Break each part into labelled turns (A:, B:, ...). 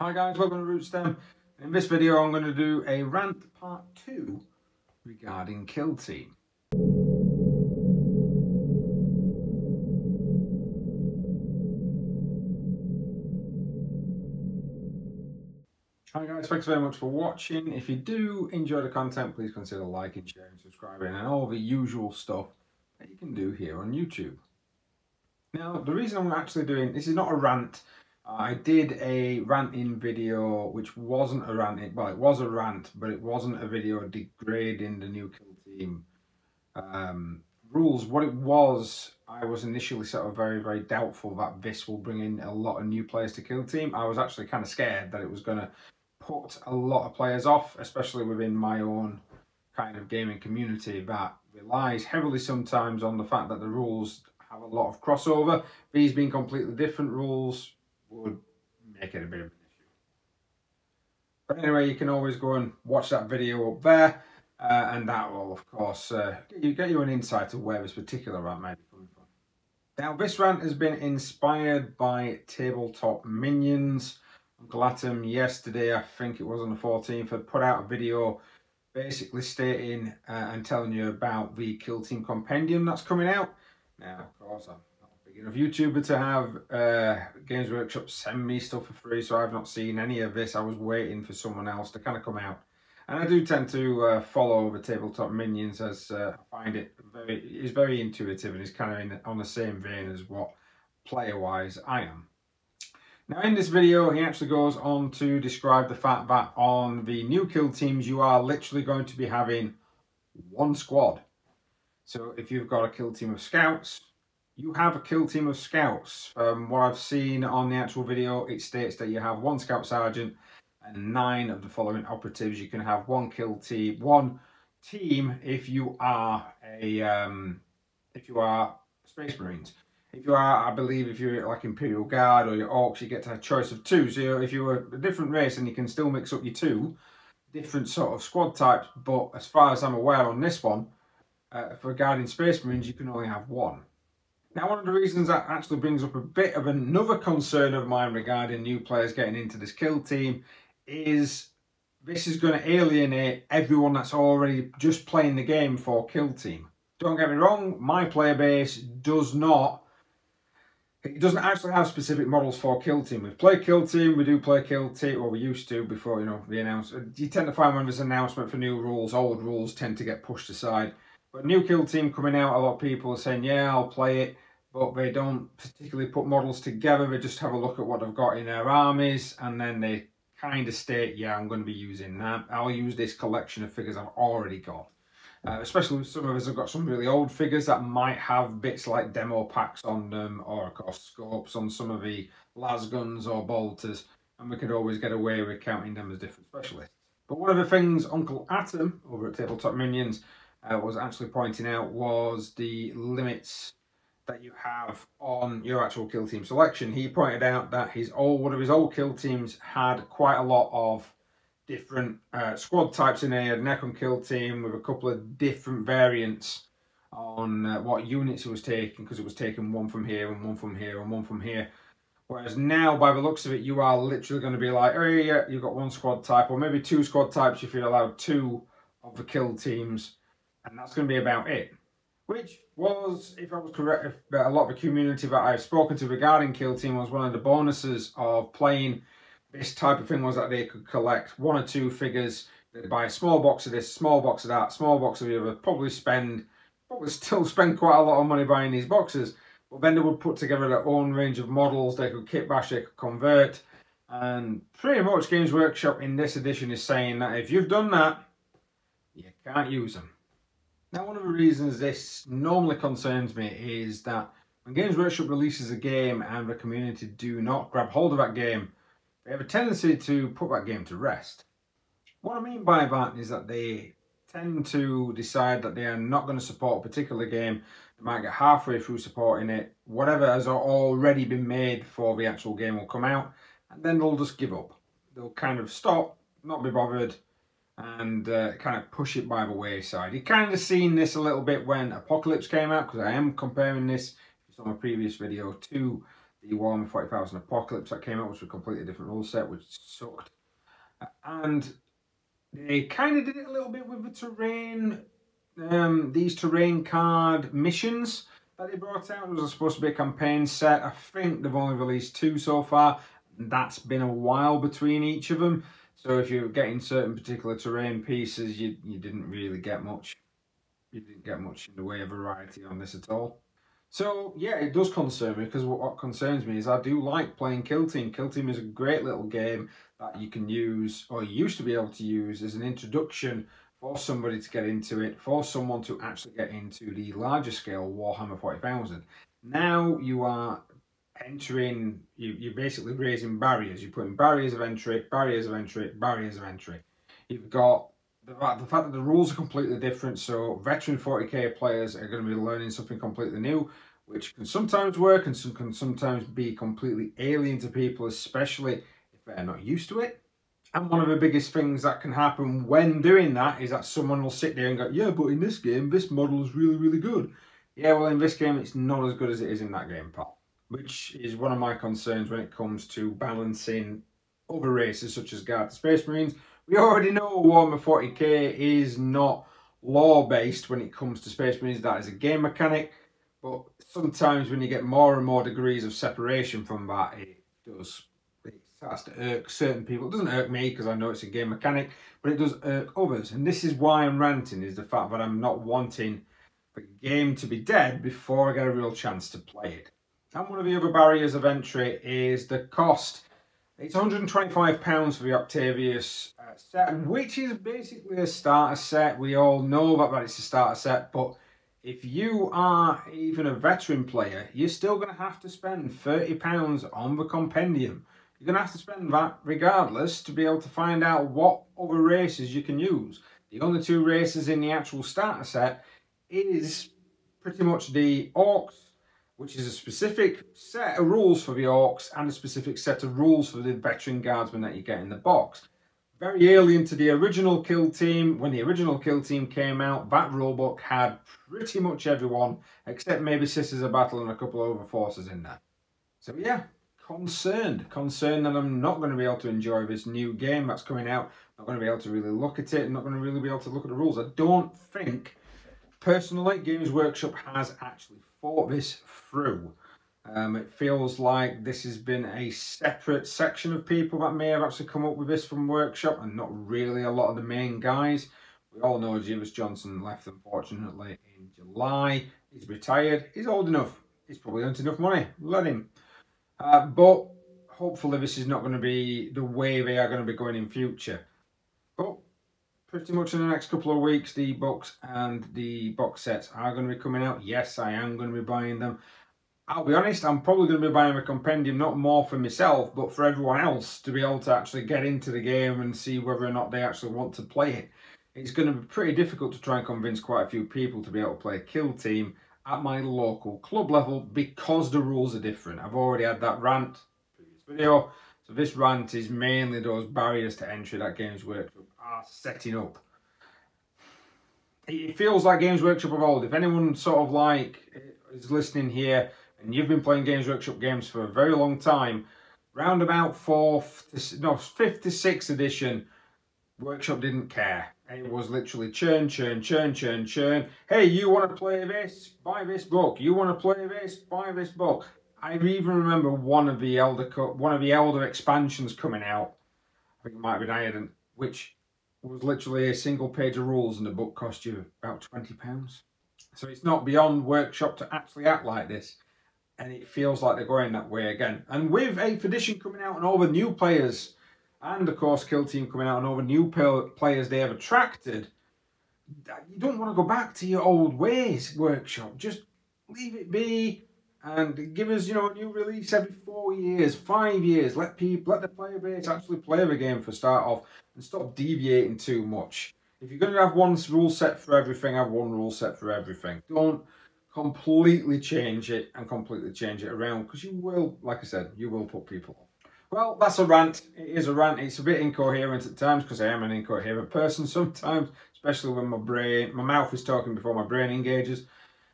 A: Hi guys, welcome to Rootstem. In this video I'm going to do a rant part 2 regarding Kill Team. Hi guys, thanks very much for watching. If you do enjoy the content, please consider liking, sharing, subscribing and all the usual stuff that you can do here on YouTube. Now, the reason I'm actually doing this is not a rant. I did a ranting video which wasn't a rant. Well, it was a rant, but it wasn't a video degrading the new Kill Team rules. What it was, I was initially sort of very doubtful that this will bring in a lot of new players to Kill Team. I was actually kind of scared that it was going to put a lot of players off, especially within my own kind of gaming community that relies heavily sometimes on the fact that the rules have a lot of crossover. These being completely different rules would make it a bit of an issue. But anyway, you can always go and watch that video up there, and that will, of course, get you an insight of where this particular rant might be coming from. Now, this rant has been inspired by Tabletop Minions. Uncle Atom yesterday, I think it was on the 14th, had put out a video basically stating and telling you about the Kill Team Compendium that's coming out. Now, of course, I'm not a big enough YouTuber to have Games Workshop send me stuff for free, so I've not seen any of this. I was waiting for someone else to kind of come out. And I do tend to follow the Tabletop Minions, as I find it's very intuitive and it's kind of on the same vein as what player-wise I am. Now in this video, he actually goes on to describe the fact that on the new Kill Teams, you are literally going to be having one squad. So if you've got a Kill Team of Scouts, you have a Kill Team of Scouts. From what I've seen on the actual video, it states that you have one Scout Sergeant and 9 of the following operatives. You can have one team if you are Space Marines. If you are, I believe, if you're like Imperial Guard or your Orcs, you get to have a choice of 2. So if you're a different race, and you can still mix up your 2 different sort of squad types. But as far as I'm aware on this one, for guarding Space Marines, you can only have 1. Now, one of the reasons that actually brings up a bit of another concern of mine regarding new players getting into this Kill Team is this is going to alienate everyone that's already just playing the game for Kill Team. Don't get me wrong, my player base doesn't actually have specific models for Kill Team. We've played Kill Team, we do play Kill Team, well we used to before, the announcement. You tend to find when there's an announcement for new rules, old rules tend to get pushed aside. But new Kill Team coming out, a lot of people are saying, yeah, I'll play it, but they don't particularly put models together. They just have a look at what they've got in their armies, and then they kind of state, yeah, I'm going to be using that. I'll use this collection of figures I've already got. Especially with some of us have got some really old figures that might have bits like demo packs on them, or of course scopes on some of the las guns or bolters, and we could always get away with counting them as different specialists. But one of the things Uncle Atom over at Tabletop Minions was actually pointing out was the limits that you have on your actual Kill Team selection. He pointed out that one of his old Kill Teams had quite a lot of different squad types in there. Necron Kill Team with a couple of different variants on what units it was taking, because it was taking one from here and one from here and one from here. Whereas now, by the looks of it, you are literally going to be like, oh yeah, you've got one squad type, or maybe 2 squad types if you're allowed 2 of the Kill Teams, and that's going to be about it. Which was, if I was correct, a lot of the community that I've spoken to regarding Kill Team was one of the bonuses of playing this type of thing, was that they could collect 1 or 2 figures. They'd buy a small box of this, small box of that, small box of the other, probably still spend quite a lot of money buying these boxes. But then they would put together their own range of models. They could kit bash, they could convert. And pretty much Games Workshop in this edition is saying that if you've done that, you can't use them. Now, one of the reasons this normally concerns me is that when Games Workshop releases a game and the community do not grab hold of that game, they have a tendency to put that game to rest. What I mean by that is that they tend to decide that they are not going to support a particular game. They might get halfway through supporting it. Whatever has already been made for the actual game will come out, and then they'll just give up. They'll kind of stop, not be bothered, and kind of push it by the wayside. You kind of seen this a little bit when Apocalypse came out, because I am comparing this from a previous video to The Warhammer 40,000 Apocalypse that came out was a completely different rule set, which sucked. And they kind of did it a little bit with the terrain, these terrain card missions that they brought out. It was supposed to be a campaign set. I think they've only released 2 so far. That's been a while between each of them. So if you're getting certain particular terrain pieces, you didn't really get much. You didn't get much in the way of variety on this at all. So yeah, it does concern me, because what concerns me is I do like playing Kill Team. Kill Team is a great little game that you can use, or used to be able to use, as an introduction for somebody to get into it, for someone to actually get into the larger scale Warhammer 40,000. Now you are entering, you're basically raising barriers. You're putting barriers of entry, barriers of entry, barriers of entry. You've got the fact that the rules are completely different, so veteran 40k players are going to be learning something completely new, which can sometimes work and can sometimes be completely alien to people, especially if they're not used to it. And one of the biggest things that can happen when doing that is that someone will sit there and go, yeah, but in this game, this model is really, really good. Yeah, well, in this game, it's not as good as it is in that game, pal. Which is one of my concerns when it comes to balancing other races such as Guard the Space Marines. We already know Warhammer 40k is not lore-based when it comes to Space Marines. That is a game mechanic. But sometimes when you get more and more degrees of separation from that, it starts to irk certain people. It doesn't irk me because I know it's a game mechanic, but it does irk others. And this is why I'm ranting, is the fact that I'm not wanting the game to be dead before I get a real chance to play it. And one of the other barriers of entry is the cost. It's £125 for the Octavius set, which is basically a starter set. We all know that it's a starter set, but if you are even a veteran player, you're still going to have to spend £30 on the compendium. You're going to have to spend that regardless to be able to find out what other races you can use. The only 2 races in the actual starter set is pretty much the Orcs, which is a specific set of rules for the Orcs and a specific set of rules for the veteran guardsmen that you get in the box. Very early into the original Kill Team, when the original Kill Team came out, that rulebook had pretty much everyone, except maybe Sisters of Battle and a couple of other forces in there. So yeah, concerned that I'm not going to be able to enjoy this new game that's coming out. Not going to be able to really look at it, not going to really be able to look at the rules. I don't think, personally, Games Workshop has actually thought this through. It feels like this has been a separate section of people that may have actually come up with this from Workshop, and not really a lot of the main guys. We all know Jeeves Johnson left, unfortunately, in July. He's retired. He's old enough. He's probably earned enough money. Let him. But hopefully this is not going to be the way they are going to be going in future. But pretty much in the next couple of weeks, the books and the box sets are going to be coming out. Yes, I am going to be buying them. I'll be honest, I'm probably going to be buying a compendium, not more for myself, but for everyone else to be able to actually get into the game and see whether or not they actually want to play it. It's going to be pretty difficult to try and convince quite a few people to be able to play Kill Team at my local club level because the rules are different. I've already had that rant in the previous video. So this rant is mainly those barriers to entry that Games Workshop are setting up. It feels like Games Workshop of old. If anyone sort of like is listening here and you've been playing Games Workshop games for a very long time, round about 5th to 6th edition, Workshop didn't care. It was literally churn, churn, churn, churn, churn. Hey, you want to play this? Buy this book. You want to play this? Buy this book. I even remember one of the Elder expansions coming out. I think it might have been Iron, which was literally a single page of rules, and the book cost you about £20. So it's not beyond Workshop to actually act like this. And it feels like they're going that way again. And with 8th edition coming out and all the new players, and of course Kill Team coming out and all the new players they have attracted, you don't want to go back to your old ways, Workshop. Just leave it be and give us, a new release every 4 years, 5 years. Let the player base actually play the game for start off and stop deviating too much. If you're going to have one rule set for everything, have one rule set for everything. Don't completely change it and completely change it around, because you will, like I said, you will put people off. Well, that's a rant. It is a rant. It's a bit incoherent at times because I am an incoherent person sometimes, especially when my mouth is talking before my brain engages.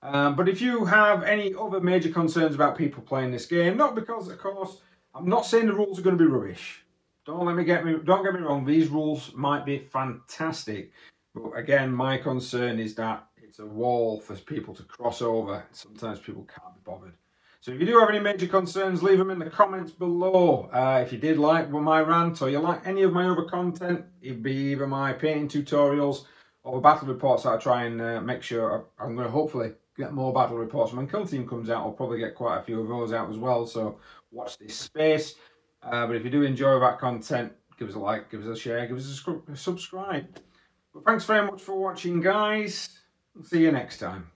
A: But if you have any other major concerns about people playing this game, not because, of course, I'm not saying the rules are going to be rubbish. Don't get me wrong. These rules might be fantastic, but again, my concern is that it's a wall for people to cross over. Sometimes people can't be bothered. So if you do have any major concerns, leave them in the comments below. If you did like my rant or you like any of my other content, it'd be either my painting tutorials or the battle reports that I try and make sure I'm going to hopefully get more battle reports. When Kill Team comes out, I'll probably get quite a few of those out as well. So watch this space. But if you do enjoy that content, give us a like, give us a share, give us a subscribe. But thanks very much for watching, guys. See you next time.